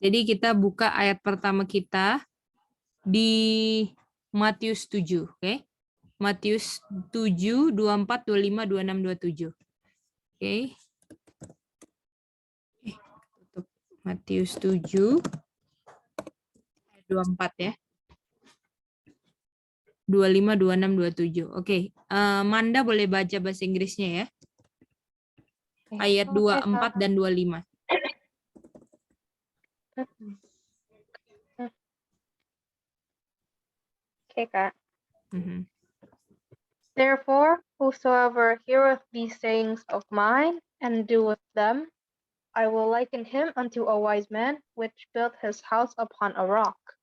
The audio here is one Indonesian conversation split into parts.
Jadi kita buka ayat pertama kita di Matius 7, oke? Matius 7, 24, 25, 26, 27. Oke. Tutup Matius 7, 24 ya. 25, 26, 27. Oke. Manda boleh baca bahasa Inggrisnya ya. Ayat 24 dan 25. Oke, Kak. Mhm. Therefore, whosoever heareth these sayings of mine and doeth them, I will liken him unto a wise man which built his house upon a rock.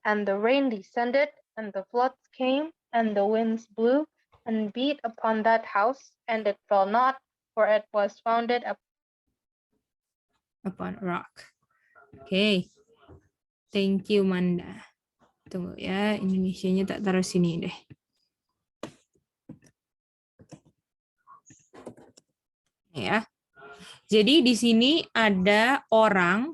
And the rain descended, and the floods came, and the winds blew, and beat upon that house, and it fell not, for it was founded Upon rock. Oke. Thank you, Manda. Tunggu ya, Indonesianya tak taruh sini deh. Ya. Jadi di sini ada orang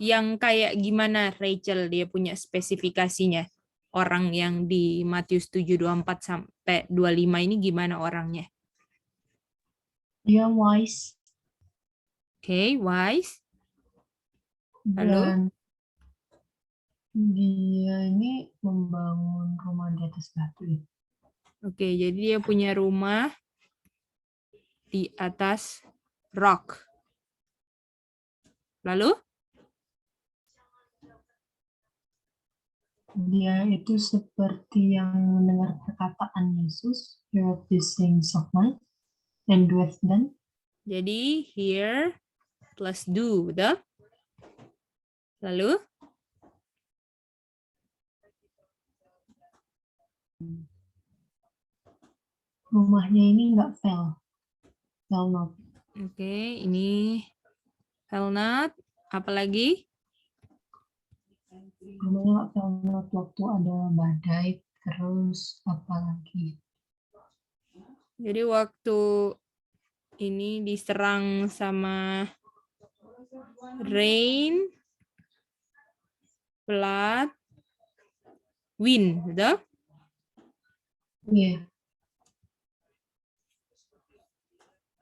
yang kayak gimana, Rachel, dia punya spesifikasinya. Orang yang di Matius 7, 24 sampai 25 ini gimana orangnya? Dia wise. Oke, wise. Lalu? Dan dia ini membangun rumah di atas batu ya. Oke, jadi dia punya rumah di atas rock. Lalu? Dia itu seperti yang mendengar perkataan Yesus, hear these things of mine, and doeth them. Jadi hear plus do, betul? Lalu? Rumahnya ini nggak fell not. Oke, ini fell not. Apalagi? Rumahnya nggak fell not waktu ada badai, terus apalagi. Jadi waktu ini diserang sama rain, flood, wind, betul? Iya.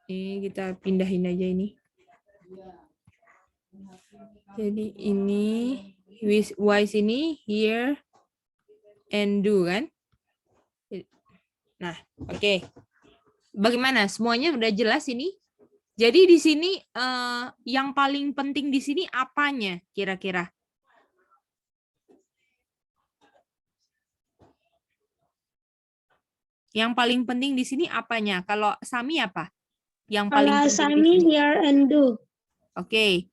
Ini kita pindahin aja ini. Jadi ini wise ini hear and do kan? Nah, oke. Bagaimana? Semuanya udah jelas ini? Jadi di sini yang paling penting di sini apanya kira-kira? Yang paling penting di sini apanya? Kalau Sami apa? Yang paling Kalau penting di Sami sini? hear and do. Oke.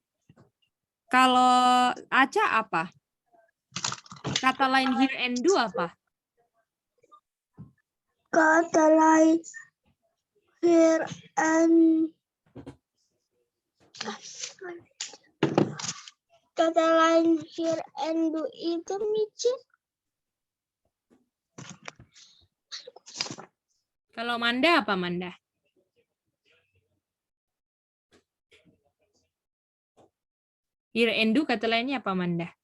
Kalau Aca apa? Kata lain hear and do apa? Kata lain hear and kata lain hear and do itu Michi. Kalau Manda apa Manda? Hear and do kata lainnya apa Manda?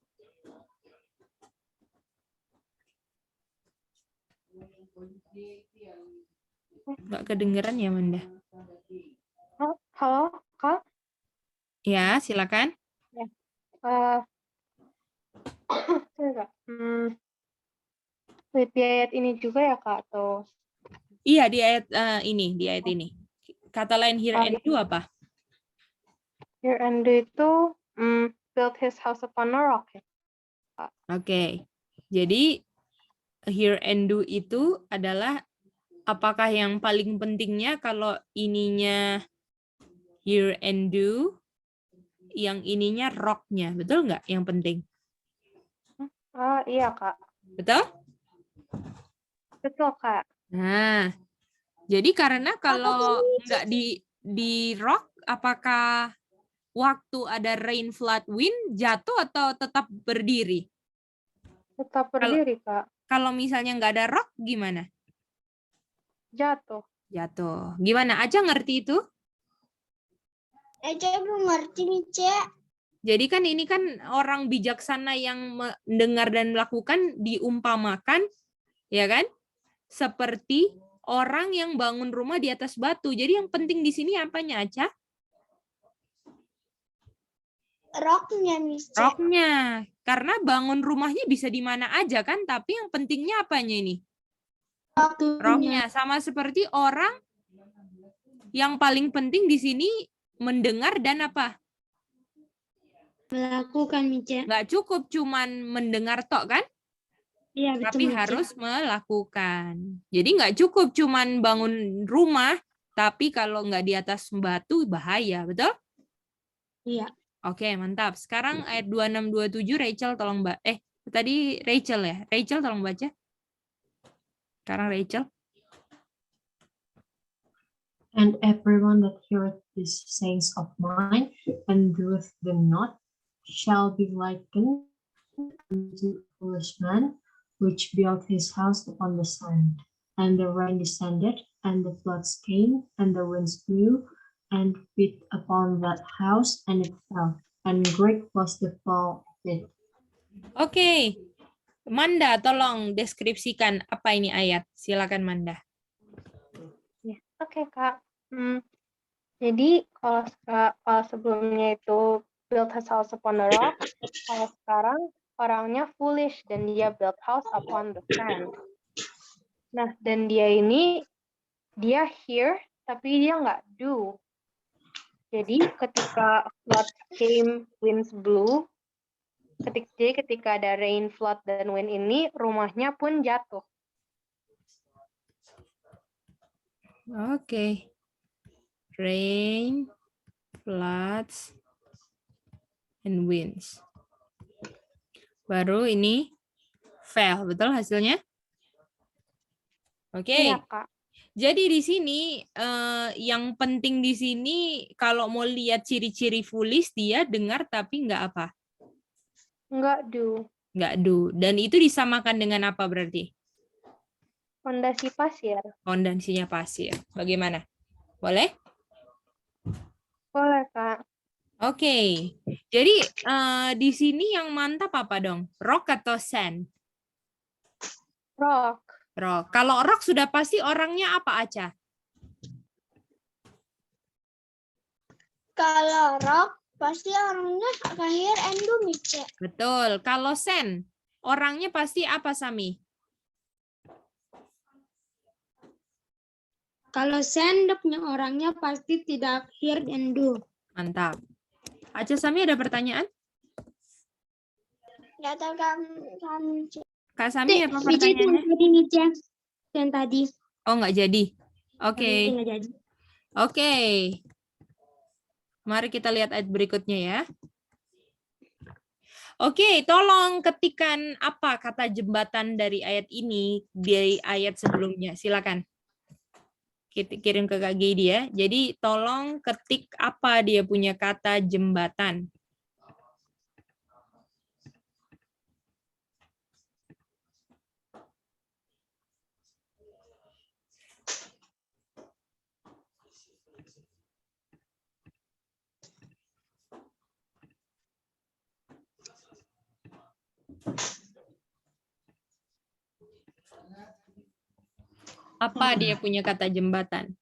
Nggak kedengeran ya Manda? Halo, Kak? Ya, silakan. Di ayat ini juga ya, Kak? Atau Iya, di ayat ini. Kata lain hear and do apa? hear and do itu build his house upon a rock ya? Oke. Jadi hear and do itu adalah apakah yang paling pentingnya kalau ininya hear and do, yang ininya rock-nya, betul nggak yang penting? Oh iya, Kak. Betul? Betul, Kak. Nah, jadi karena kalau nggak di rock, apakah waktu ada rain, flood, wind jatuh atau tetap berdiri? Tetap berdiri, Kak. Kalau misalnya nggak ada rock, gimana? Jatuh. Jatuh. Gimana? Aja ngerti itu? Eca belum ngerti nih, Cek. Jadi kan ini kan orang bijaksana yang mendengar dan melakukan diumpamakan, ya kan? Seperti orang yang bangun rumah di atas batu. Jadi yang penting di sini apanya, Aca? Roknya, Miss Cek. Roknya. Karena bangun rumahnya bisa di mana aja kan, tapi yang pentingnya apanya ini? Roknya. Sama seperti orang yang paling penting di sini mendengar dan apa? Melakukan, Miss Cek. Nggak cukup cuman mendengar tok kan? Iya, Tapi harus melakukan. Jadi nggak cukup cuman bangun rumah, tapi kalau nggak di atas batu bahaya, betul? Iya. Oke, mantap. Sekarang ayat 2627 Rachel tolong tadi Rachel ya. Rachel tolong baca. Sekarang Rachel. And everyone that heareth these sayings of mine and doeth them not shall be likened unto a foolish man, which built his house upon the sand. And the rain descended, and the floods came, and the winds blew, and beat upon that house, and it fell. And great was the fall of it. Oke. Manda, tolong deskripsikan apa ini ayat. Silakan Manda. Oke, Kak. Jadi kalau sebelumnya itu build his house upon the rock, kalau sekarang orangnya foolish dan dia build house upon the sand. Nah, dan dia hear tapi dia nggak do. Jadi ketika flood came, winds blew, ketika ada rain, flood, dan wind ini, rumahnya pun jatuh. Oke. Rain, floods, and winds. Baru ini fell, betul hasilnya? Oke. Iya, Kak. Jadi di sini yang penting di sini kalau mau lihat ciri-ciri foolish dia dengar tapi nggak apa? Nggak do. Nggak do. Dan itu disamakan dengan apa berarti? Fondasi pasir. Fondasinya pasir. Bagaimana? Boleh? Boleh, Kak. Oke. Jadi di sini yang mantap apa dong? Rock atau sand? Rock. Rock. Kalau rock sudah pasti orangnya apa aja? Kalau rock, pasti orangnya hear and do, Miss Cek. Betul. Kalau sand, orangnya pasti apa, Sami? Kalau sendoknya orangnya pasti tidak hear and do. Mantap. Aca, Sami ada pertanyaan? Nggak tahu kan, Cek. Kak Sami apa Miss Cek, pertanyaannya? yang tadi, Miss Cek. Yang tadi. Oh, nggak jadi. Oke. Yang nggak jadi. Oke. Mari kita lihat ayat berikutnya ya. Oke, tolong ketikan apa kata jembatan dari ayat ini dari ayat sebelumnya. Silakan. Kirim ke Kak Gedi ya. Jadi tolong ketik apa dia punya kata jembatan. Apa dia punya kata jembatan?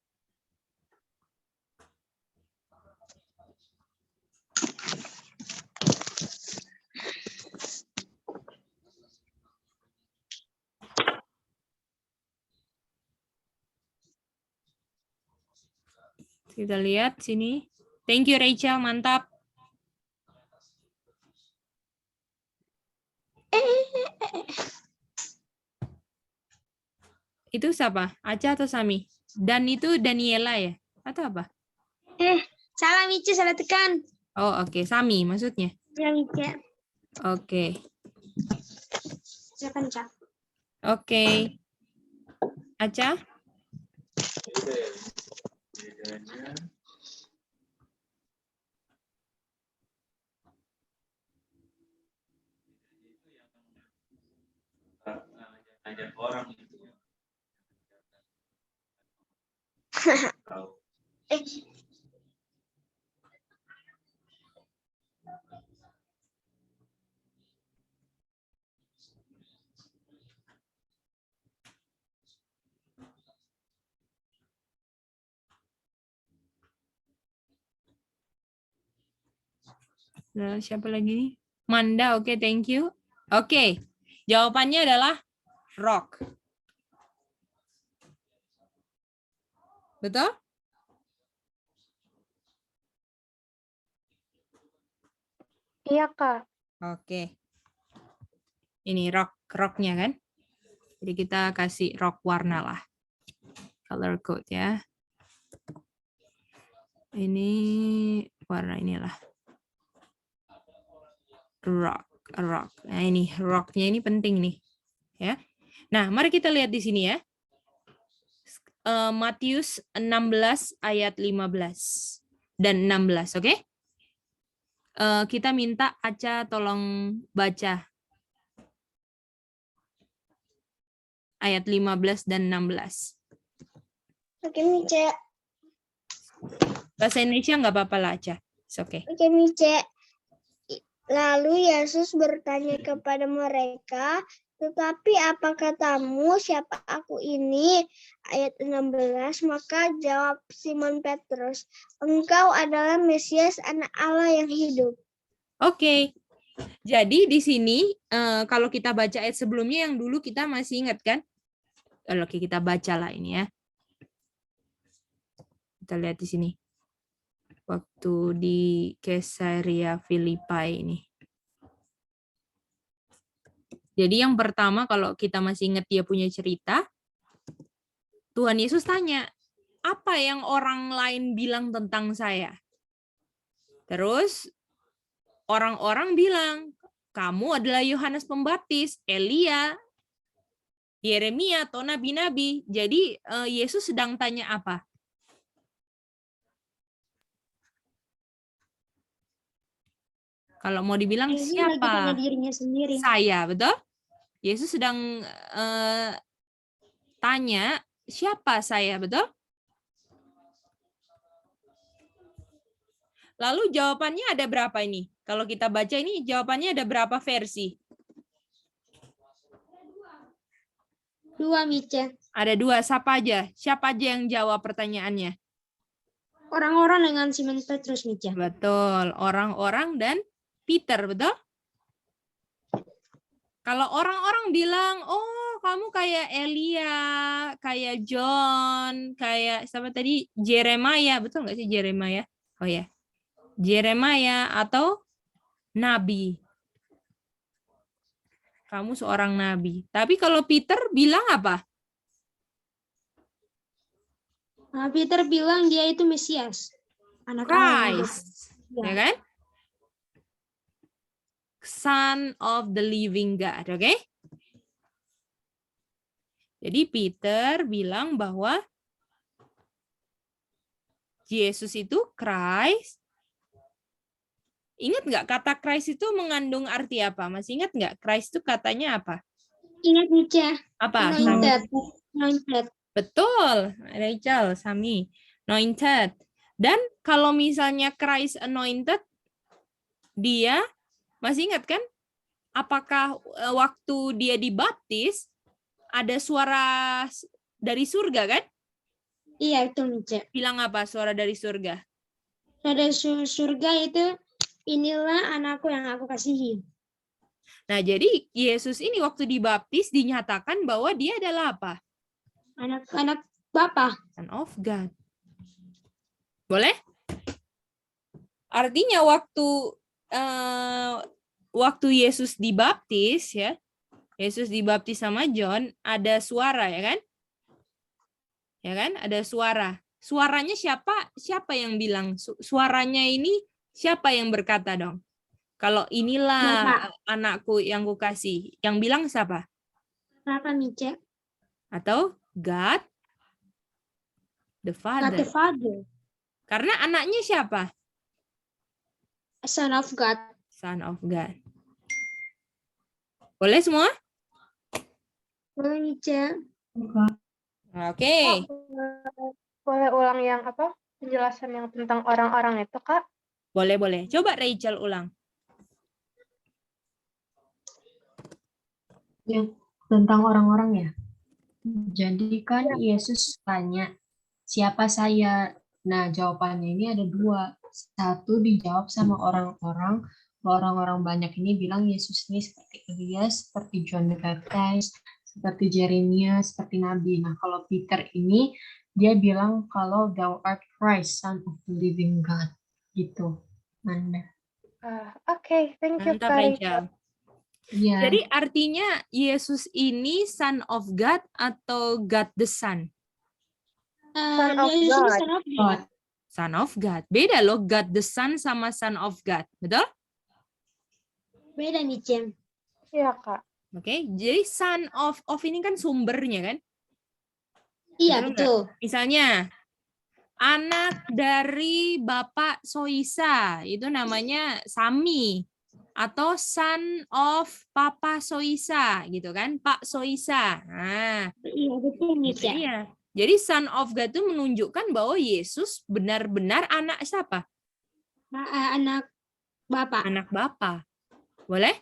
Kita lihat sini. Thank you Rachel, mantap. Itu siapa? Aca atau Sami? Dan itu Daniela ya? Atau apa? Salah, Miss Cek, salah tekan. Oh, oke. Sami maksudnya. Ya, Miss Cek. Oke. Silakan, Cak. Oke. Aca? Ajak orang itu. Nah, siapa lagi nih? Manda, oke, thank you. Oke, jawabannya adalah rock. Betul? Iya, Kak. Oke. Ini rocknya kan? Jadi kita kasih rock warna lah. Color code ya. Ini warna inilah. Rock. Nah ini rocknya ini penting nih. Ya. Nah mari kita lihat di sini ya. Matius 16 ayat 15 dan 16, oke? Kita minta Aca tolong baca ayat 15 dan 16. Oke, Mice. Bahasa Indonesia nggak apa-apa lah, Aca. It's okay. Oke, Mice. Lalu Yesus bertanya kepada mereka, tetapi apa katamu, siapa aku ini? Ayat 16, maka jawab Simon Petrus, engkau adalah Mesias, anak Allah yang hidup. Oke. Jadi di sini kalau kita baca ayat sebelumnya yang dulu kita masih ingat kan? Oke, kita baca lah ini ya. Kita lihat di sini. Waktu di Caesarea Philippi ini. Jadi yang pertama kalau kita masih ingat dia punya cerita, Tuhan Yesus tanya, apa yang orang lain bilang tentang saya? Terus orang-orang bilang, kamu adalah Yohanes Pembaptis, Elia, Yeremia, atau nabi-nabi. Jadi Yesus sedang tanya apa? Kalau mau dibilang Yesus lagi tanya siapa? dirinya sendiri. Saya, betul? Yesus sedang tanya siapa saya, betul? Lalu jawabannya ada berapa ini? Kalau kita baca ini jawabannya ada berapa versi? 2, Mice. Ada 2, siapa aja? Siapa aja yang jawab pertanyaannya? Orang-orang dengan Simon Petrus, Mice. Betul, orang-orang dan Peter, betul? Kalau orang-orang bilang, oh kamu kayak Elia, kayak John, kayak siapa tadi? Jeremiah, betul nggak sih Jeremiah? Oh ya, Jeremiah atau nabi. Kamu seorang nabi. Tapi kalau Peter bilang apa? Peter bilang dia itu Mesias, anak Allah yang hidup. Christ, ya kan? Son of the living God, oke? Jadi Peter bilang bahwa Yesus itu Christ. Ingat nggak kata Christ itu mengandung arti apa? Masih ingat nggak? Christ itu katanya apa? Ingat, Mice. Apa? Anointed. Betul, Rachel, Sami. Anointed. Dan kalau misalnya Christ anointed, dia, masih ingat kan? Apakah waktu dia dibaptis, ada suara dari surga kan? Iya, itu Mice. Bilang apa suara dari surga? Pada surga itu, inilah anakku yang aku kasihi. Nah, jadi Yesus ini waktu dibaptis dinyatakan bahwa dia adalah apa? Anak Bapa. Son of God. Boleh? Artinya waktu Yesus dibaptis ya, Yesus dibaptis sama John, ada suara ya kan? Ya kan? Ada suara. Suaranya siapa? Siapa yang bilang? Suaranya ini siapa yang berkata dong? Kalau inilah anakku yang kukasih. Yang bilang siapa? Kenapa, Mice? Atau God the God the Father. Father. Karena anaknya siapa? Son of God. Son of God. Boleh semua? Boleh, Mice. Oke. Boleh ulang yang apa? Penjelasan yang tentang orang-orang itu, Kak? Boleh. Coba Rachel ulang. Ya, tentang orang-orang ya. Jadi kan Yesus tanya, siapa saya? Nah, jawabannya ini ada 2. Satu dijawab sama orang-orang Orang-orang banyak ini bilang Yesus ini seperti Elias, seperti John the Baptist, seperti Jeremia, seperti Nabi. Nah, kalau Peter ini dia bilang kalau thou art Christ, Son of the Living God. Gitu. Anda. Okay, thank you, Mantap, Kak Rachel. Iya. Jadi artinya Yesus ini Son of God atau God the Son? Son of Yesus God. Son of God. God. Son of God. Beda loh God the Son sama Son of God. Betul? Beda nih, Cem. Iya, Kak. Oke, jadi Son of ini kan sumbernya kan? Iya, Betul nggak? betul. Misalnya anak dari Bapak Soisa itu namanya Sami atau son of Papa Soisa gitu kan, Pak Soisa. Nah, Iya, betul nih, itu Cem. dia. Jadi son of God itu menunjukkan bahwa Yesus benar-benar anak siapa? Anak Bapak. Anak Bapa. Boleh?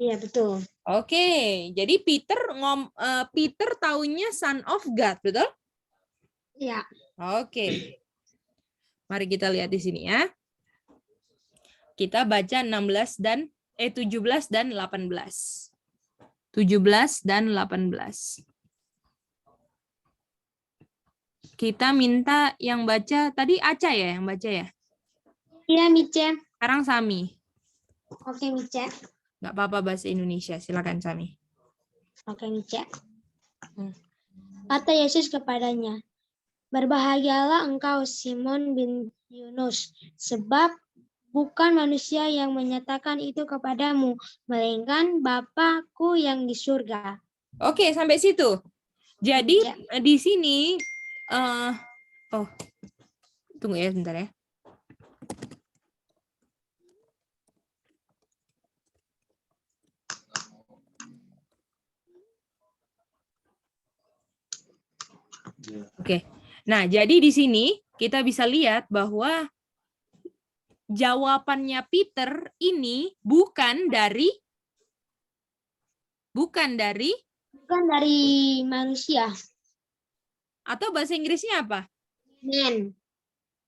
Iya, betul. Oke, jadi Peter taunya son of God, betul? Iya. Oke. Mari kita lihat di sini ya. Kita baca 17 dan 18. 17 dan 18. Kita minta yang baca tadi Aca ya yang baca ya. Iya, Mice. Sekarang Sami. Oke, Mice. Nggak apa-apa bahasa Indonesia. Silakan Sami. Oke, Mice. Kata Yesus kepadanya, berbahagialah engkau Simon bin Yunus, sebab bukan manusia yang menyatakan itu kepadamu, melainkan Bapa-Ku yang di surga. Oke, sampai situ. Jadi di sini tunggu ya bentar ya. Oke. Nah, jadi di sini kita bisa lihat bahwa jawabannya Peter ini bukan dari Bukan dari manusia. atau bahasa Inggrisnya apa? Men.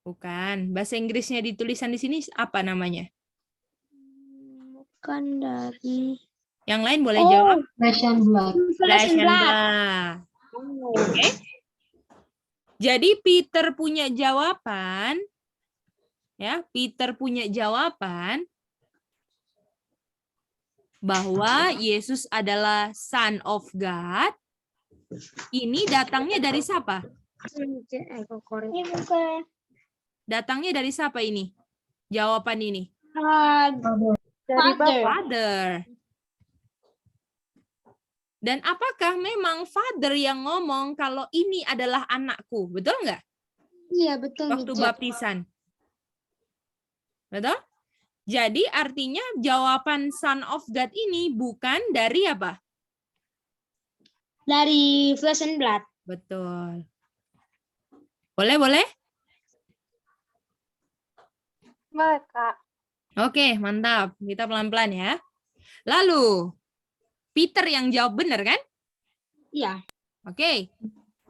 Bukan. Bahasa Inggrisnya di tulisan di sini apa namanya? Bukan dari... Yang lain boleh jawab. Flesh and blood. Flesh and blood. Oke. Jadi Peter punya jawaban. Ya, Peter punya jawaban bahwa Yesus adalah Son of God. Ini datangnya dari siapa? Datangnya dari siapa ini? Jawaban ini. Dari Bapak. Father. Dan apakah memang Father yang ngomong kalau ini adalah anakku? Betul nggak? Iya, betul. Waktu baptisan. Betul? Jadi artinya jawaban Son of God ini bukan dari apa? Dari flesh and blood. Betul. Boleh? Boleh, Kak. Oke, mantap. Kita pelan-pelan ya. Lalu, Peter yang jawab benar kan? Iya. Oke.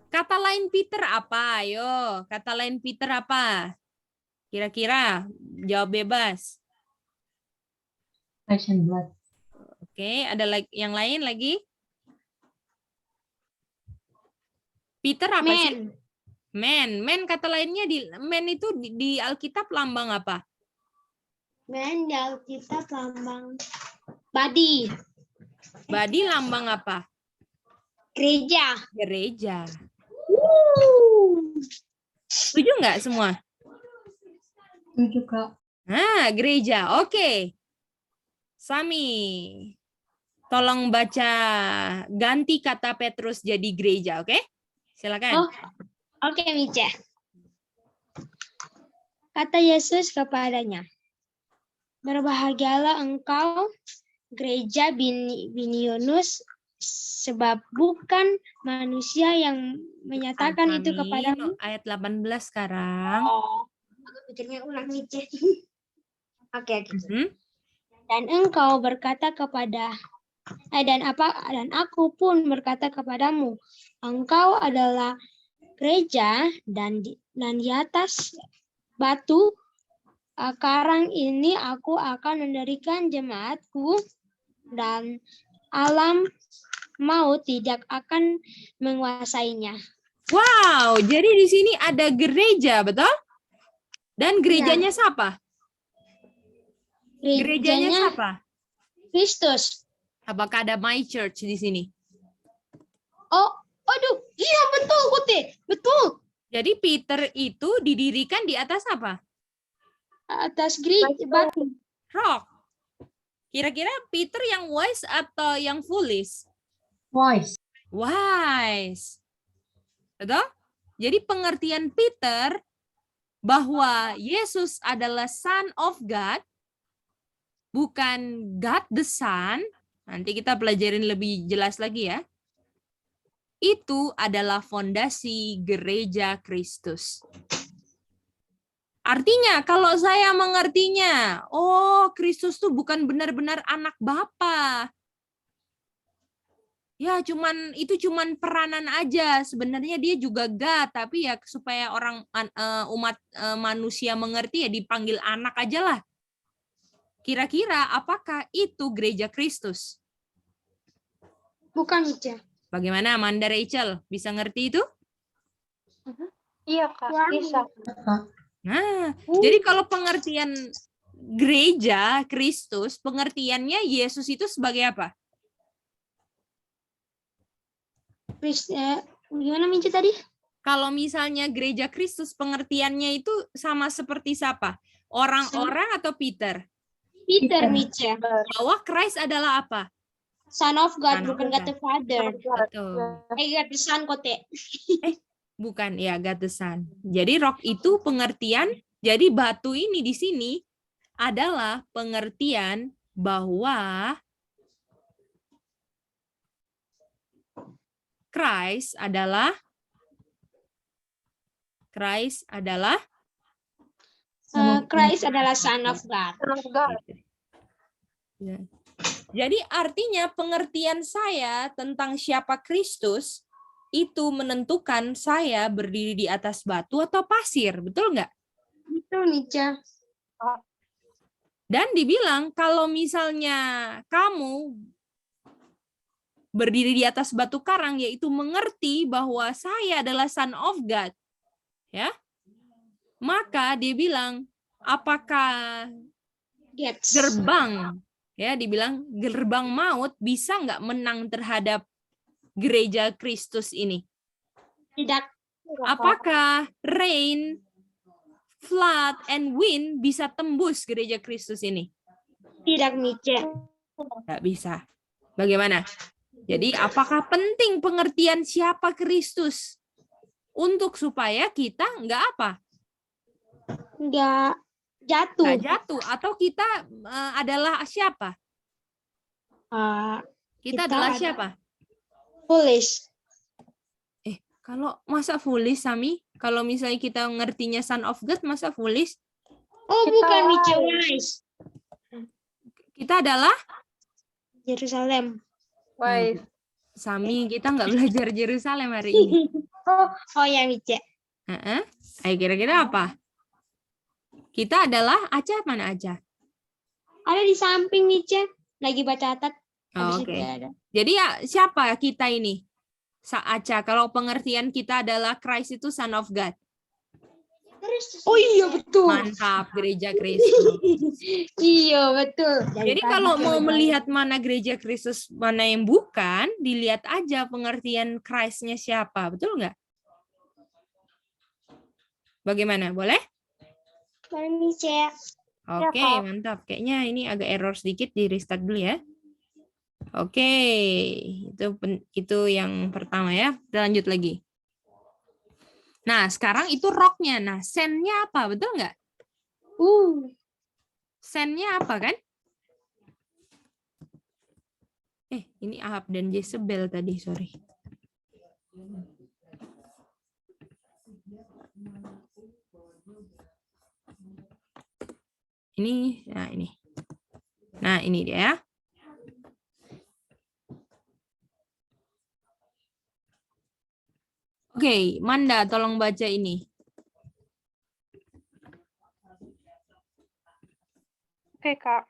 Kata lain Peter apa? Ayo, kata lain Peter apa? Kira-kira jawab bebas. Flesh and blood. Oke, ada yang lain lagi? Peter apa sih? Man kata lainnya man itu di Alkitab lambang apa? Man di Alkitab lambang body. Body lambang apa? Gereja. Gereja. Setuju nggak semua? Setuju, Kak. Nah, gereja. Oke. Sami, tolong baca ganti kata Petrus jadi gereja, oke? Silakan. Oke, Mica. Kata Yesus kepadanya, berbahagialah engkau, gereja bin Yunus, sebab bukan manusia yang menyatakan itu kepadamu. Ayat 18 sekarang. Aku pikirnya ulang, Mica. Oke. Mhm. Dan engkau berkata kepada dan aku pun berkata kepadamu, engkau adalah gereja dan di atas batu Sekarang ini aku akan mendirikan jemaatku dan alam maut tidak akan menguasainya. Wow, jadi di sini ada gereja, betul? Dan gerejanya siapa? Gerejanya siapa? Kristus. Apakah ada My Church di sini? Oh, aduh, iya betul, Kuti. Betul. Jadi Peter itu didirikan di atas apa? Atas gereja batu. Rock. Kira-kira Peter yang wise atau yang foolish? Wise. Wise. Betul? Jadi pengertian Peter bahwa Yesus adalah Son of God, bukan God the Son, nanti kita pelajarin lebih jelas lagi ya. Itu adalah fondasi gereja Kristus. Artinya kalau saya mengertinya, oh Kristus tuh bukan benar-benar anak Bapa. Ya itu cuman peranan aja. Sebenarnya dia juga God, tapi ya supaya umat manusia mengerti ya dipanggil anak aja lah. Kira-kira apakah itu gereja Kristus? Bukan, Ica. Bagaimana Amanda Rachel? Bisa ngerti itu? Iya, Kak. Bisa. Nah, jadi kalau pengertian gereja Kristus, pengertiannya Yesus itu sebagai apa? Gimana Minci tadi? Kalau misalnya gereja Kristus, pengertiannya itu sama seperti siapa? Orang-orang atau Peter? Peter, Minci. Bahwa Christ adalah apa? Son of God, Son of bukan God. God the Father. Betul. God the Son, Kote. Bukan, ya God the Son. Jadi rock itu pengertian, jadi batu ini di sini adalah pengertian bahwa Christ adalah Christ adalah Son of God. Ya. Jadi artinya pengertian saya tentang siapa Kristus itu menentukan saya berdiri di atas batu atau pasir, betul nggak? Betul, Nica. Dan dibilang kalau misalnya kamu berdiri di atas batu karang, yaitu mengerti bahwa saya adalah Son of God, ya, maka dia bilang, apakah gerbang, ya, dibilang gerbang maut bisa nggak menang terhadap gereja Kristus ini? Tidak. Apakah rain, flood, and wind bisa tembus gereja Kristus ini? Tidak, Nica. Nggak bisa. Bagaimana? Jadi apakah penting pengertian siapa Kristus untuk supaya kita nggak apa? Nggak jatuh. Nggak jatuh. Atau kita adalah siapa? Kita adalah siapa? Foolish. Kalau masa foolish, Sami? Kalau misalnya kita ngertinya Son of God, masa foolish? Oh, Kita bukan Nica, wise. Kita adalah? Yerusalem. Wise. Sami, kita nggak belajar Yerusalem hari ini. Oh ya, Nica. Ayo kira-kira apa? Kita adalah Aca, mana Aca? Ada di samping Nica. Lagi baca catat. Oh, oke. Jadi ya siapa kita ini? Aca, kalau pengertian kita adalah Christ itu Son of God. Oh iya, betul. Mantap, gereja Kristus. Iya, betul. Jadi kalau mau melihat mana gereja Kristus, mana yang bukan, dilihat aja pengertian Christ-nya siapa. Betul nggak? Bagaimana? Boleh? Nica. Oke, mantap. Kayaknya ini agak error sedikit, di restart dulu ya. Oke, itu yang pertama ya. Kita lanjut lagi. Nah, sekarang itu rocknya. Nah, sen-nya apa? Betul nggak? Sen-nya apa kan? Ini Ahab dan Jezebel tadi, sorry. Ini, nah ini. Nah, ini dia ya. Oke, Manda tolong baca ini. Okay, Kak.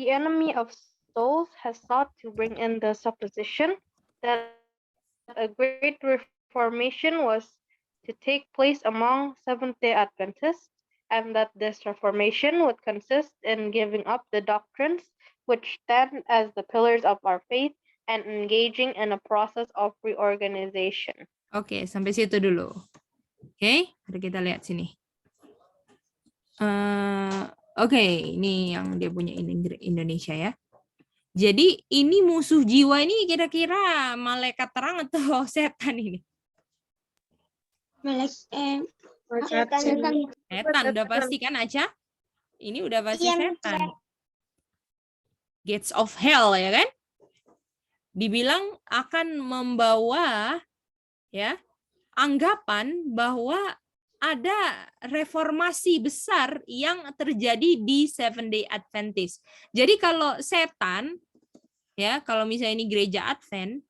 The enemy of souls has sought to bring in the supposition that a great reformation was to take place among Seventh-day Adventists, and that this reformation would consist in giving up the doctrines which stand as the pillars of our faith and engaging in a process of reorganization. Oke, sampai situ dulu. Oke, mari kita lihat sini. Oke, ini yang dia punya Indonesia ya. Jadi ini musuh jiwa ini kira-kira malaikat terang atau setan ini? Setan udah pasti kan Aca? Ini udah pasti Iya, setan. Gates of hell ya kan? Dibilang akan membawa ya anggapan bahwa ada reformasi besar yang terjadi di Seventh-day Adventist. Jadi kalau setan, ya kalau misalnya ini gereja Advent,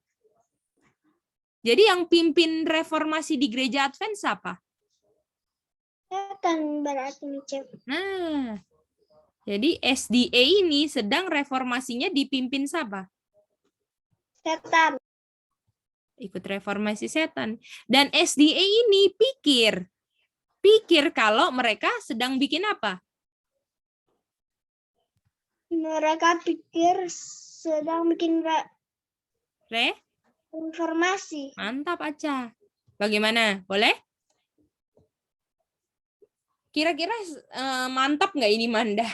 jadi yang pimpin reformasi di gereja Advent siapa? Setan berarti Mice. Nah, jadi SDA ini sedang reformasinya dipimpin siapa? Setan. Ikut reformasi setan. Dan SDA ini pikir kalau mereka sedang bikin apa? Mereka pikir sedang bikin informasi. Mantap Aca. Bagaimana? Boleh? Kira-kira mantap nggak ini Manda?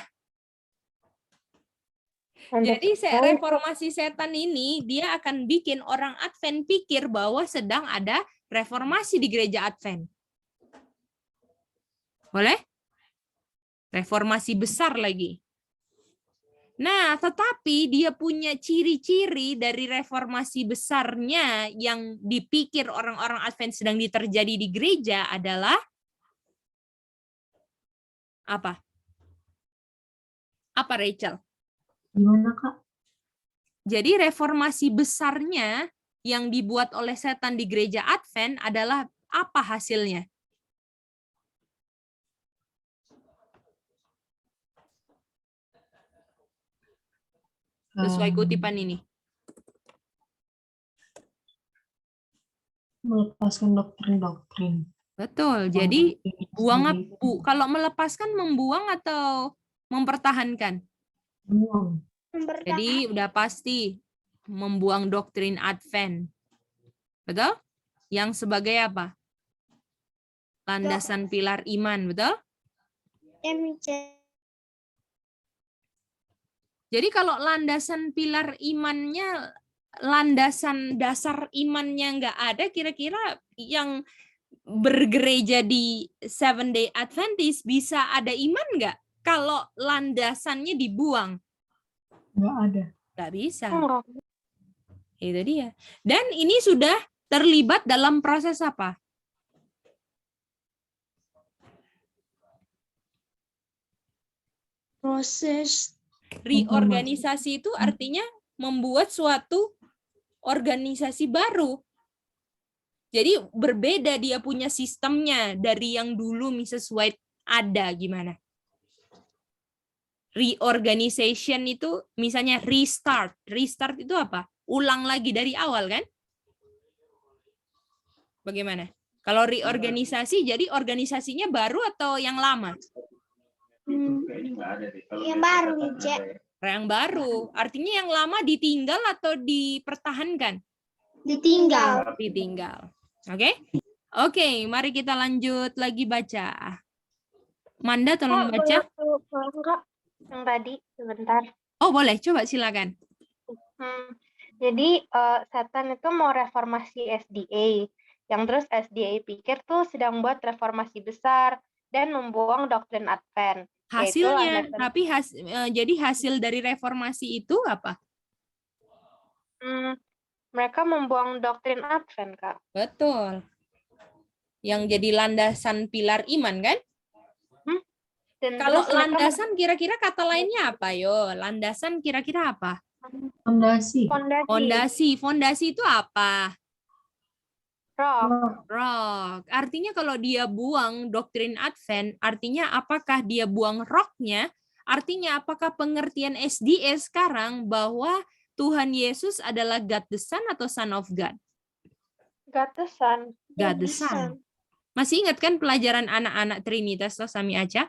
Jadi reformasi setan ini dia akan bikin orang Advent pikir bahwa sedang ada reformasi di gereja Advent. Boleh? Reformasi besar lagi. Nah, tetapi dia punya ciri-ciri dari reformasi besarnya yang dipikir orang-orang Advent sedang terjadi di gereja adalah apa? Apa Rachel? Gimana, Kak? Jadi reformasi besarnya yang dibuat oleh setan di gereja Advent adalah apa hasilnya? Sesuai kutipan ini. Melepaskan doktrin-doktrin. Betul. Jadi kalau melepaskan membuang atau mempertahankan? Membuang. Jadi udah pasti membuang doktrin Advent. Betul? Yang sebagai apa? Landasan pilar iman, betul? Ya, Mice. Jadi kalau landasan pilar imannya, landasan dasar imannya nggak ada, kira-kira yang bergereja di Seventh-day Adventist bisa ada iman nggak? Kalau landasannya dibuang? Nggak ada. Nggak bisa. Itu dia. Dan ini sudah terlibat dalam proses apa? Proses Reorganisasi itu artinya membuat suatu organisasi baru. Jadi berbeda dia punya sistemnya dari yang dulu Mrs. White ada gimana? Reorganization itu misalnya restart. Restart itu apa? Ulang lagi dari awal kan? Bagaimana? Kalau reorganisasi jadi organisasinya baru atau yang lama? yang baru, Mice. Yang baru. Artinya yang lama ditinggal atau dipertahankan? Ditinggal. Ditinggal. Oke? Oke, mari kita lanjut lagi baca. Manda tolong baca. Enggak, yang tadi sebentar. Oh, boleh. Coba silakan. Jadi setan itu mau reformasi SDA. Yang terus SDA pikir tuh sedang buat reformasi besar dan membuang doktrin Advent. Hasilnya, tapi jadi hasil dari reformasi itu apa? Mereka membuang doktrin Advent, Kak. Betul. Yang jadi landasan pilar iman, kan? Dan kalau terus mereka landasan kira-kira kata lainnya apa, yo? Landasan kira-kira apa? Fondasi. Fondasi itu apa? Rock. Rock. Artinya kalau dia buang doktrin Advent, artinya apakah dia buang rocknya Artinya apakah pengertian SDA sekarang bahwa Tuhan Yesus adalah God the Son atau Son of God? God the Son. God the Son. Masih ingat kan pelajaran anak-anak Trinitas toh Sami Aca?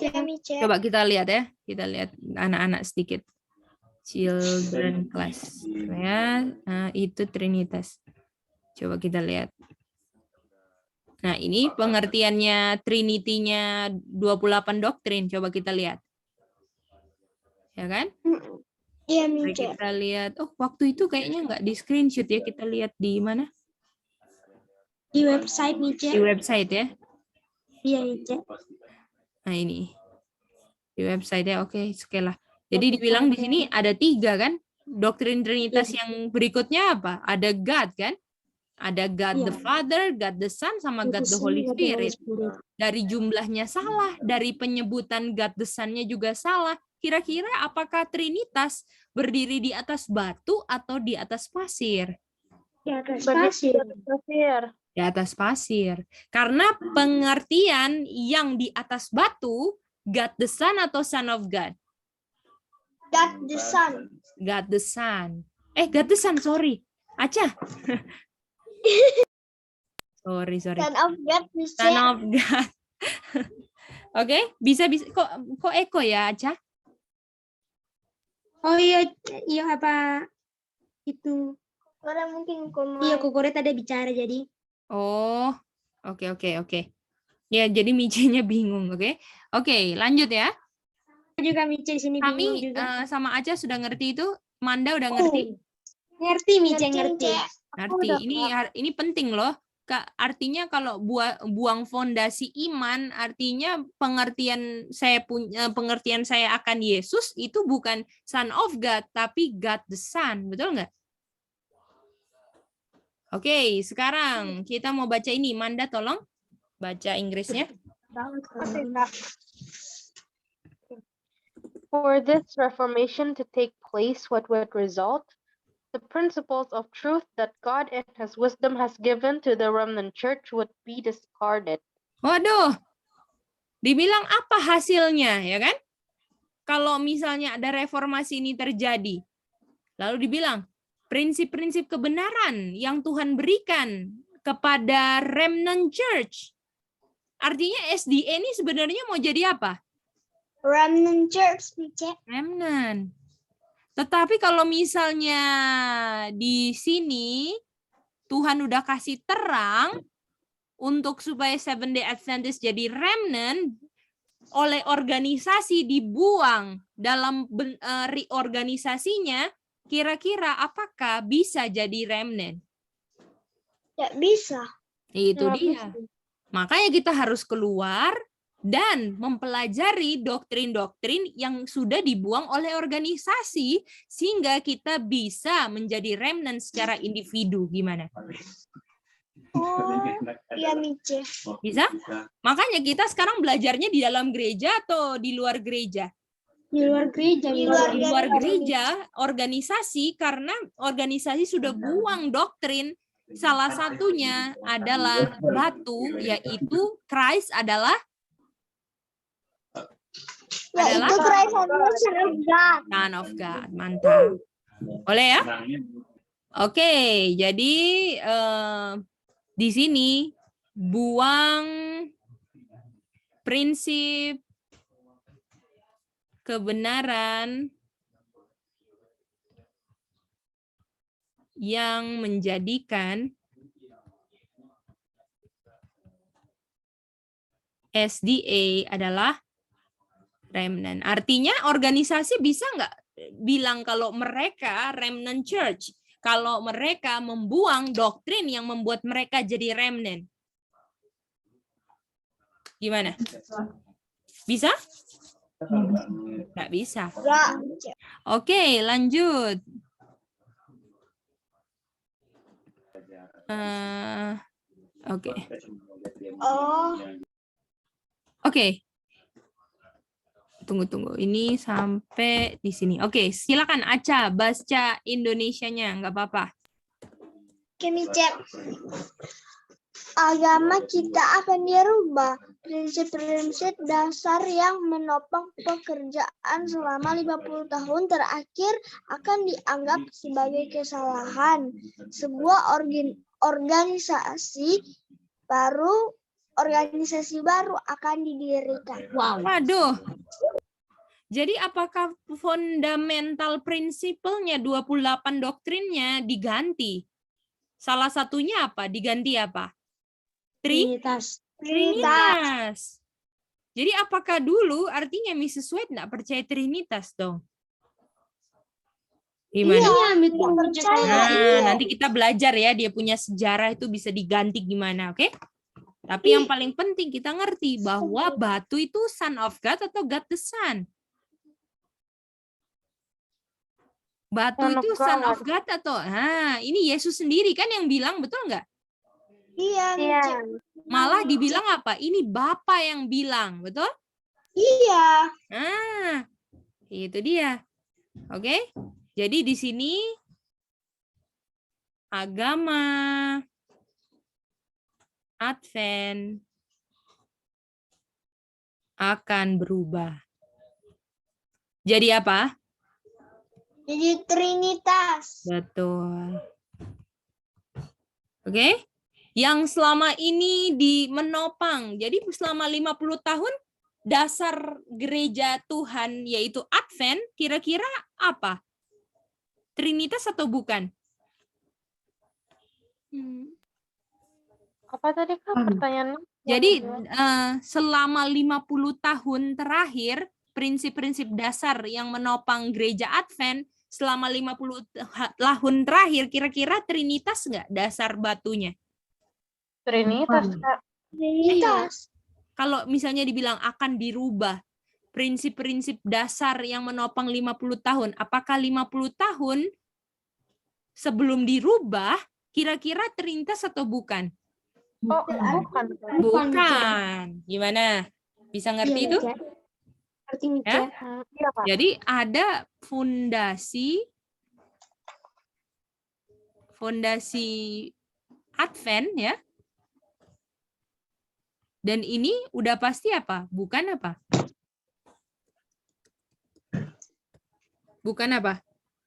Ya, Mice. Coba kita lihat ya. Kita lihat anak-anak sedikit. Children class. Ya, nah, itu Trinitas. Coba kita lihat. Nah, ini pengertiannya Trinity-nya 28 doktrin. Coba kita lihat. Ya kan? Iya, Mari Mice. kita lihat. Oh, waktu itu kayaknya nggak di screenshot ya. Kita lihat di mana? Di website, Mice. Di website ya. Iya, Mice. Nah, ini. Di website ya. Oke, sekali lah. Jadi dibilang di sini ada 3 kan? Doktrin Trinitas yang berikutnya apa? Ada God kan? Ada God the Father, God the Son, sama God the Holy Spirit. Dari jumlahnya salah, dari penyebutan God the Son-nya juga salah. Kira-kira apakah Trinitas berdiri di atas batu atau di atas pasir? Di atas Pasir. Di atas pasir. Karena pengertian yang di atas batu, God the Son atau Son of God? God the Son. God the Son. God the Son, sorry. Aca. sorry. Son of God, Mice. Son of God. Oke, bisa. Kok eko ya, Aca? Oh iya apa itu? Orang mungkin Iya, Kokore tadi bicara jadi. Oh, oke. Ya, jadi Mice-nya bingung, oke? Oke, lanjut ya. Juga Mice di sini bingung Kami juga. sama Aca sudah ngerti itu. Manda udah ngerti? Ngerti Mice, ngerti. Ngerti. Ini penting loh. Artinya kalau buang fondasi iman, artinya pengertian saya akan Yesus itu bukan Son of God, tapi God the Son, betul nggak? Oke, sekarang kita mau baca ini. Manda tolong baca Inggrisnya. For this reformation to take place, what would result? The principles of truth that God in His wisdom has given to the remnant church would be discarded. Waduh, dibilang apa hasilnya, ya kan? Kalau misalnya ada reformasi ini terjadi, lalu dibilang prinsip-prinsip kebenaran yang Tuhan berikan kepada remnant church. Artinya SDA ini sebenarnya mau jadi apa? Remnant Church, Mice. Remnant. Tetapi kalau misalnya di sini Tuhan udah kasih terang untuk supaya Seventh Day Adventist jadi remnant, oleh organisasi dibuang dalam reorganisasinya, kira-kira apakah bisa jadi remnant? Tidak bisa. Itu Nggak dia. Makanya kita harus keluar dan mempelajari doktrin-doktrin yang sudah dibuang oleh organisasi sehingga kita bisa menjadi remnant secara individu. Gimana? Oh, iya, Mice. Bisa? Makanya kita sekarang belajarnya di dalam gereja atau di luar gereja? Di luar gereja. Di luar Di luar gereja, organisasi, karena organisasi sudah buang doktrin. Salah satunya adalah batu, yaitu Christ adalah Yaitu Christ adalah Son of God. Son of God. Mantap. Boleh ya? Oke, jadi di sini buang prinsip kebenaran yang menjadikan SDA adalah remnant. Artinya organisasi bisa nggak bilang kalau mereka remnant church, kalau mereka membuang doktrin yang membuat mereka jadi remnant? Gimana? Bisa? Nggak bisa. Enggak. Oke, lanjut. Oke. Oh, Oke. Tunggu. Ini sampai di sini. Oke, silakan Aca baca Indonesianya, nggak apa-apa. Oke, Mice. Agama kita akan dirubah. prinsip-prinsip dasar yang menopang pekerjaan selama 50 tahun terakhir akan dianggap sebagai kesalahan. Sebuah organisasi baru akan didirikan. Wow. Waduh. Jadi apakah fundamental prinsipalnya 28 doktrinnya diganti? Salah satunya apa? Diganti apa? Trinitas. Trinitas. Jadi apakah dulu artinya Mrs. White nggak percaya Trinitas dong? Gimana? Iya, itu Nah, nanti kita belajar ya, dia punya sejarah itu bisa diganti gimana, oke? Tapi yang paling penting kita ngerti bahwa batu itu son of God atau God the Son. Batu Son of itu son God. of God atau, ini Yesus sendiri kan yang bilang, betul nggak? Iya, Iya. Malah dibilang apa? Ini Bapa yang bilang, betul? Iya. Nah, itu dia. Oke? Jadi di sini agama Advent akan berubah. Jadi apa? Jadi Trinitas. Betul. Oke? Yang selama ini menopang. Jadi selama 50 tahun dasar gereja Tuhan yaitu Advent kira-kira apa? Trinitas atau bukan? Apa tadi Kak pertanyaannya? Jadi selama 50 tahun terakhir prinsip-prinsip dasar yang menopang gereja Advent selama 50 tahun terakhir kira-kira Trinitas nggak dasar batunya? Trinitas Kak. Trinitas. Kalau misalnya dibilang akan dirubah prinsip-prinsip dasar yang menopang 50 tahun, apakah 50 tahun sebelum dirubah kira-kira Trinitas atau bukan? Oh, bukan. Kak. Bukan. Gimana? Bisa ngerti itu? Ngerti Mica. Ya? Iya Kak. Jadi ada fondasi Advent ya. Dan ini udah pasti apa? Bukan apa? Bukan apa?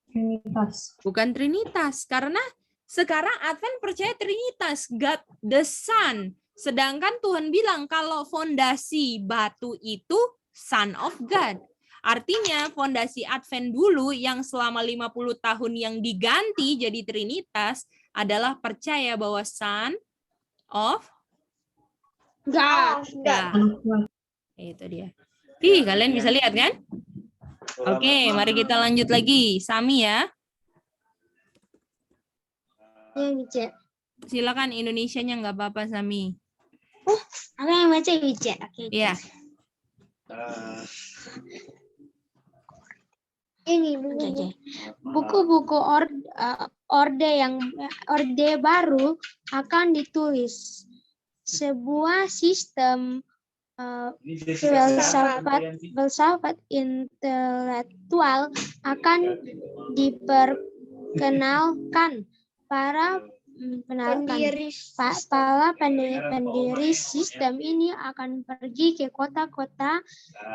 Trinitas. Bukan Trinitas. Karena sekarang Advent percaya Trinitas, God the Son. Sedangkan Tuhan bilang kalau fondasi batu itu Son of God. Artinya fondasi Advent dulu yang selama 50 tahun yang diganti jadi Trinitas adalah percaya bahwa Son of Enggak. God. Itu dia. Kalian bisa lihat kan? Oke, mari kita lanjut lagi. Sami ya. Iya, Mica. Silakan Indonesianya nggak apa-apa Sami. Aku yang baca Mica. Oke. Iya. Ini Oke. Buku-buku orde baru akan ditulis. Sebuah sistem filsafat intelektual akan diperkenalkan. Para pendiri sistem ini akan pergi ke kota-kota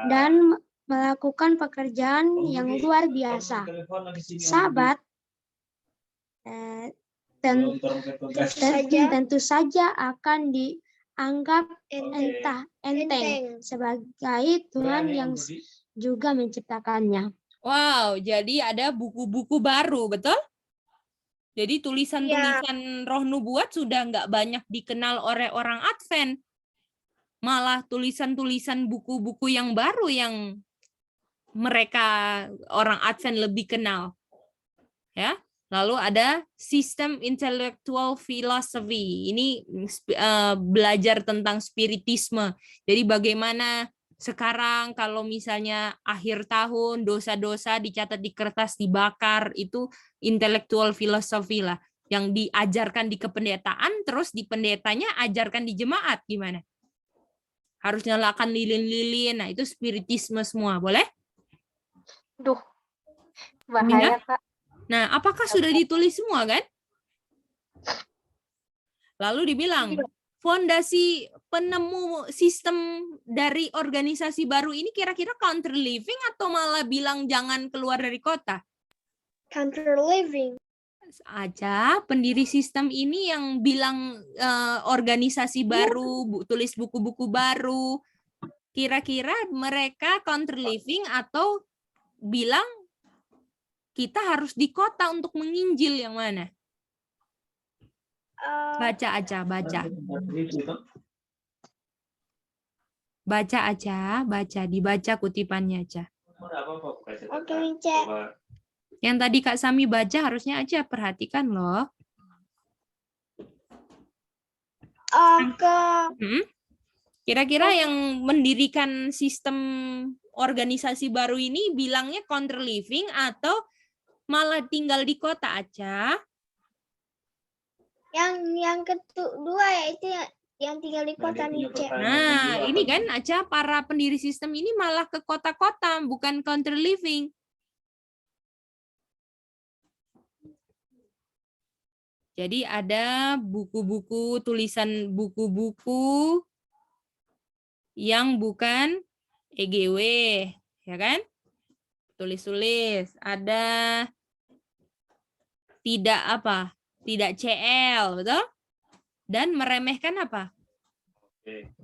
dan melakukan pekerjaan yang luar biasa. Sahabat, tentu saja akan dianggap enteng sebagai Tuhan yang juga menciptakannya. Wow, jadi ada buku-buku baru, betul? Jadi tulisan-tulisan Roh Nubuat sudah nggak banyak dikenal oleh orang Advent. Malah tulisan-tulisan buku-buku yang baru yang mereka orang Advent lebih kenal. Ya. Lalu ada sistem intellectual philosophy. Ini belajar tentang spiritisme. Jadi bagaimana sekarang kalau misalnya akhir tahun dosa-dosa dicatat di kertas dibakar, itu intellectual philosophy lah yang diajarkan di kependetaan, terus di pendetanya ajarkan di jemaat gimana? Harus nyalakan lilin-lilin. Nah, itu spiritisme semua, boleh? Duh. Bahaya Kak. Nah, apakah sudah ditulis semua kan? Lalu dibilang fondasi penemu sistem dari organisasi baru ini kira-kira counter living atau malah bilang jangan keluar dari kota? Counter living. Aja pendiri sistem ini yang bilang organisasi baru, tulis buku-buku baru. Kira-kira mereka counter living atau bilang kita harus di kota untuk menginjil, yang mana? Baca aja, baca. Baca aja, baca, dibaca kutipannya aja. Oke, Mice. Yang tadi Kak Sami baca harusnya aja perhatikan loh. Oke. Kira-kira yang mendirikan sistem organisasi baru ini bilangnya counter living atau malah tinggal di kota aja? Yang kedua yaitu yang tinggal di kota, Mice. Nah, ini kan aja para pendiri sistem ini malah ke kota-kota, bukan counter living. Jadi ada buku-buku, tulisan buku-buku yang bukan EGW, ya kan? Tulis-tulis. Ada tidak apa? Tidak CL, betul? Dan meremehkan apa?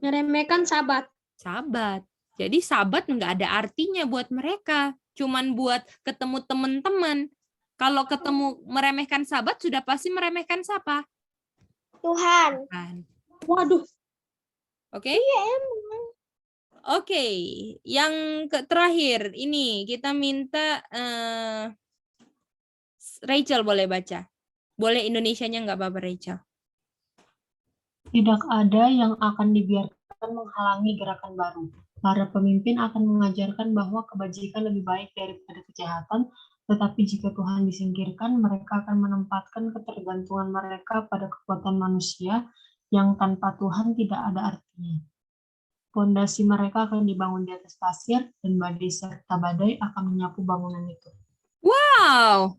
Meremehkan sabat. Sabat. Jadi sabat nggak ada artinya buat mereka. Cuman buat ketemu teman-teman. Kalau ketemu meremehkan sabat, sudah pasti meremehkan siapa? Tuhan. Waduh. Oke? Oke. Yang terakhir, ini kita minta Rachel boleh baca. Boleh Indonesianya nggak apa-apa, Rachel. Tidak ada yang akan dibiarkan menghalangi gerakan baru. Para pemimpin akan mengajarkan bahwa kebajikan lebih baik daripada kejahatan, tetapi jika Tuhan disingkirkan, mereka akan menempatkan ketergantungan mereka pada kekuatan manusia yang tanpa Tuhan tidak ada artinya. Fondasi mereka akan dibangun di atas pasir, dan badai serta badai akan menyapu bangunan itu. Wow!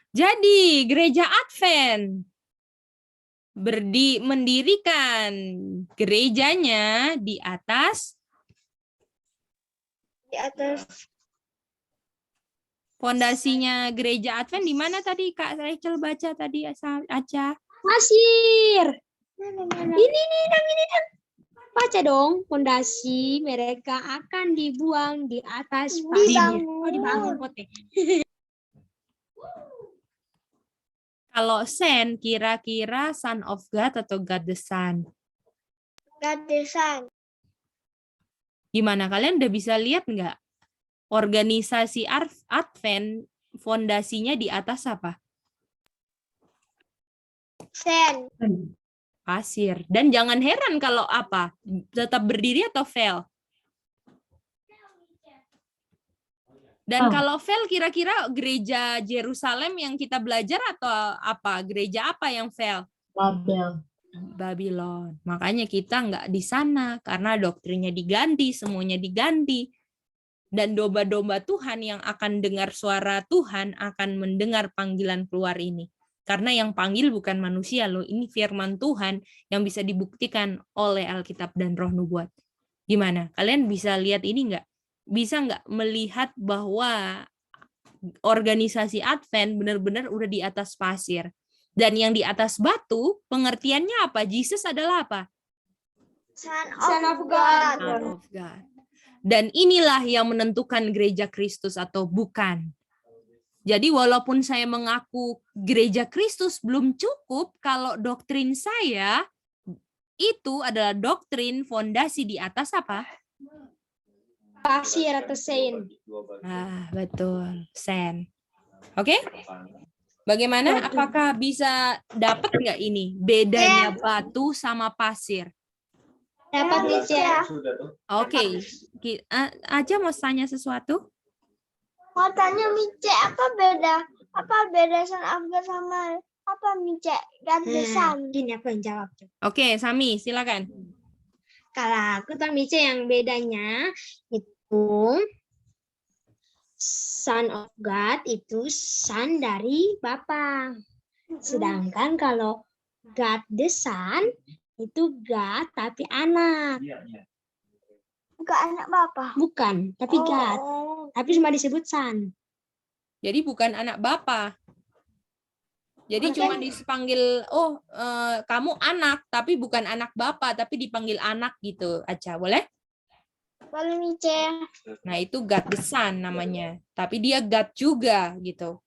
Jadi gereja Advent mendirikan gerejanya di atas fondasinya gereja Advent di mana tadi Kak Rachel baca tadi aja. Pasir. Ini dong. Baca dong. Fondasi mereka akan dibuang di atas pasir. Dibangun pote. Kalau Son, kira-kira Son of God atau God the Son? God the Son. Gimana, kalian udah bisa lihat nggak? Organisasi Advent fondasinya di atas apa? Sen. Pasir. Dan jangan heran kalau apa? Tetap berdiri atau fail? Dan kalau fail, kira-kira gereja Yerusalem yang kita belajar atau apa? Gereja apa yang fail? Babylon. Makanya kita nggak di sana karena doktrinnya diganti, semuanya diganti. Dan domba-domba Tuhan yang akan dengar suara Tuhan akan mendengar panggilan keluar ini. Karena yang panggil bukan manusia loh, ini firman Tuhan yang bisa dibuktikan oleh Alkitab dan Roh Nubuat. Gimana? Kalian bisa lihat ini nggak? Bisa nggak melihat bahwa organisasi Advent benar-benar udah di atas pasir. Dan yang di atas batu, pengertiannya apa? Jesus adalah apa? Son of God. Son of God. Dan inilah yang menentukan gereja Kristus atau bukan. Jadi walaupun saya mengaku gereja Kristus belum cukup kalau doktrin saya itu adalah doktrin fondasi di atas apa? Pasir atau sen. Ah, betul. Sen. Oke? Bagaimana? Apakah bisa dapat nggak ini? Bedanya batu sama pasir. Dapat Mice. Oke. Aja mau tanya sesuatu? Mau tanya Mice, apa beda Son of God sama apa Mice? God the Son. Gini aku yang jawab. Oke, Sami, silakan. Kalau aku tahu Mice yang bedanya itu Son of God itu son dari Bapa. Sedangkan kalau God the Son Itu God tapi anak. Iya, iya. Enggak anak bapak. Bukan, tapi God. Tapi cuma disebut son. Jadi bukan anak Bapa. Jadi Bukan. cuma dipanggil, kamu anak, tapi bukan anak Bapa, tapi dipanggil anak gitu aja, boleh? Boleh Mice. Nah, itu God the Son namanya. Tapi dia God juga gitu.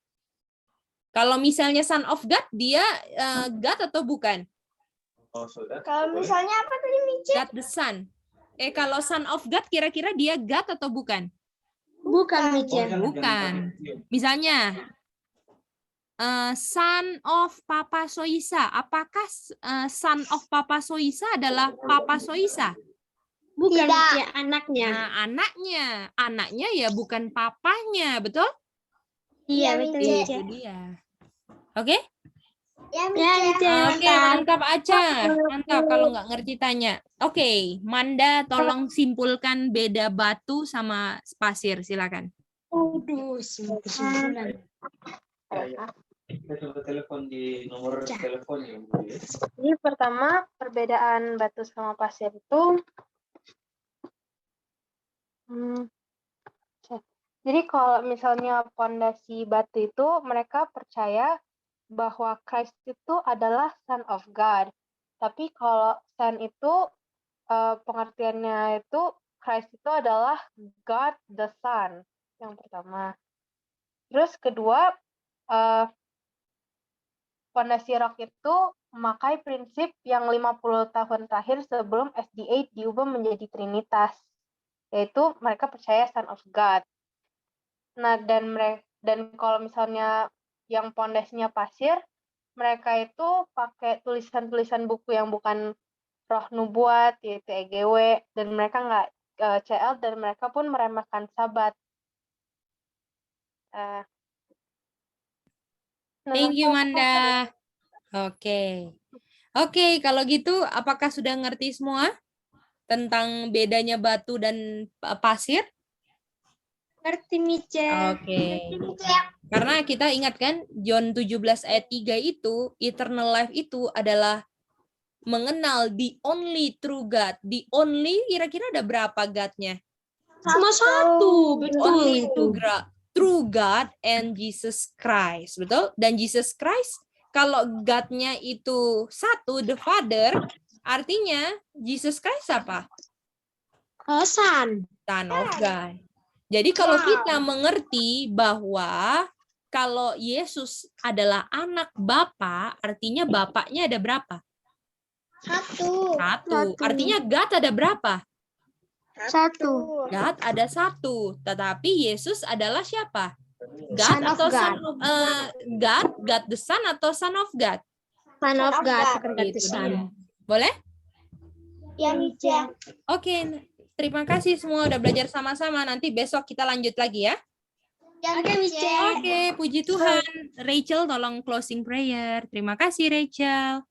Kalau misalnya Son of God, dia God atau bukan? Oh, sudah. Kalau Boleh. misalnya apa tadi Mice? God the Son. Kalau Son of God, kira-kira dia God atau bukan? Bukan, Oh, Mice. jangan Bukan. pakai- Misalnya, Son of Papa Soisa. Apakah Son of Papa Soisa adalah Papa Soisa? Bukan, Tidak. Mice, anaknya. Nah, anaknya ya bukan papanya, betul? Iya, Iya, betul, Mice. Mice. Itu dia. Oke? Ya Ya, Mice. Mice. Oke, mantap aja. Mantap kalau nggak ngerti tanya. Oke, Manda tolong simpulkan beda batu sama pasir, silakan. Aduh, kesimpulan. Kita coba telepon di nomor telepon yang boleh. Jadi pertama perbedaan batu sama pasir itu jadi kalau misalnya pondasi batu itu mereka percaya bahwa Christ itu adalah Son of God. Tapi kalau Son itu pengertiannya itu Christ itu adalah God the Son yang pertama. Terus kedua Fondasi Rock itu memakai prinsip yang 50 tahun terakhir sebelum SD8 diubah menjadi Trinitas, yaitu mereka percaya Son of God. Nah, dan kalau misalnya yang pondasinya pasir, mereka itu pakai tulisan-tulisan buku yang bukan roh nubuat, yaitu EGW, dan mereka nggak CL, dan mereka pun meremehkan Sabat. Thank you, Manda. Oke. Oke, kalau gitu apakah sudah ngerti semua tentang bedanya batu dan pasir? Ngerti, Mice. Oke. Karena kita ingat kan John 17 ayat 3 itu eternal life itu adalah mengenal the only true God. The only kira-kira ada berapa God-nya? Cuma satu, betul. Only true God and Jesus Christ, betul? Dan Jesus Christ kalau God-nya itu satu, the Father, artinya Jesus Christ apa? Son. Son of God. Jadi kalau kita mengerti bahwa kalau Yesus adalah anak Bapa, artinya Bapaknya ada berapa? Satu. Satu. Artinya God ada berapa? Satu. God ada satu. Tetapi Yesus adalah siapa? God Son of atau God. God the Son atau Son of God? Son of God. Itu Son. dia. Boleh? Ya Mice. Oke. Terima kasih semua udah belajar sama-sama. Nanti besok kita lanjut lagi ya. Ya Oke, Mice. Mice. Oke, puji Tuhan. Rachel tolong closing prayer. Terima kasih Rachel.